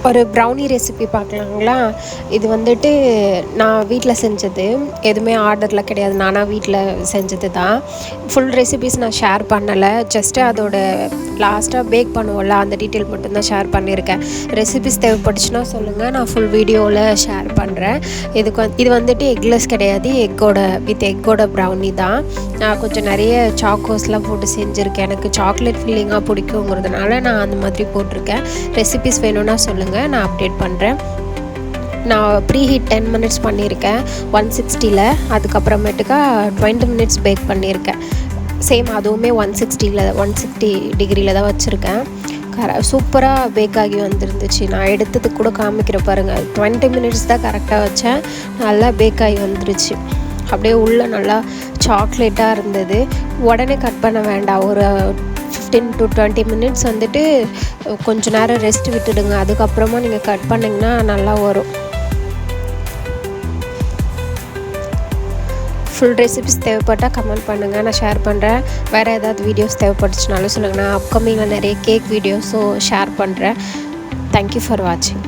ஒரு brownie recipe பார்க்கலாங்களா? இது வந்துட்டு நான் வீட்டில் செஞ்சது. எதுவுமே ஆர்டரில் கிடையாது. நானாக வீட்டில் செஞ்சது தான். ஃபுல் ரெசிபீஸ் நான் ஷேர் பண்ணலை. ஜஸ்ட்டு அதோட லாஸ்ட்டாக பேக் பண்ணுவோம்ல, அந்த டீட்டெயில் மட்டும்தான் ஷேர் பண்ணியிருக்கேன். ரெசிபீஸ் தேவைப்பட்டுச்சுன்னா சொல்லுங்கள், நான் ஃபுல் வீடியோவில் ஷேர் பண்ணுறேன். இது வந்துட்டு எக்லெஸ் கிடையாது, எக்கோட ப்ரௌனி தான். நான் கொஞ்சம் நிறைய சாக்கோஸ்லாம் போட்டு செஞ்சுருக்கேன். எனக்கு சாக்லேட் ஃபில்லிங்காக பிடிக்குங்கிறதுனால நான் அந்த மாதிரி போட்டிருக்கேன். ரெசிபீஸ் வேணும்னா சொல்லுங்கள், நான் அப்டேட் பண்ணுறேன். நான் ப்ரீ ஹீட் 10 மினிட்ஸ் பண்ணியிருக்கேன் 160ல். அதுக்கப்புறமேட்டுக்கா 20 மினிட்ஸ் பேக் பண்ணியிருக்கேன். சேம் அதுவுமே 160 டிகிரியில் தான் வச்சுருக்கேன். சூப்பராக பேக் ஆகி வந்துருந்துச்சு. நான் எடுத்ததுக்கு கூட காமிக்கிற பாருங்கள். 20 மினிட்ஸ் தான் கரெக்டாக வச்சேன். நல்லா பேக் ஆகி வந்துருச்சு. அப்படியே உள்ளே நல்லா சாக்லேட்டாக இருந்தது. உடனே கட் பண்ண வேண்டாம். ஒரு 15 to 20 மினிட்ஸ் வந்துட்டு கொஞ்சம் நேரம் ரெஸ்ட் விட்டுடுங்க. அதுக்கப்புறமா நீங்கள் கட் பண்ணிங்கன்னா நல்லா வரும். ஃபுல் ரெசிபிஸ் தேவைப்பட்டால் கமெண்ட் பண்ணுங்கள், நான் ஷேர் பண்ணுறேன். வேறு ஏதாவது வீடியோஸ் தேவைப்பட்டுச்சுனாலும் சொல்லுங்கள். நான் அப்கமிங்கில் நிறைய கேக் வீடியோஸும் ஷேர் பண்ணுறேன். தேங்க்யூ ஃபார் வாட்சிங்.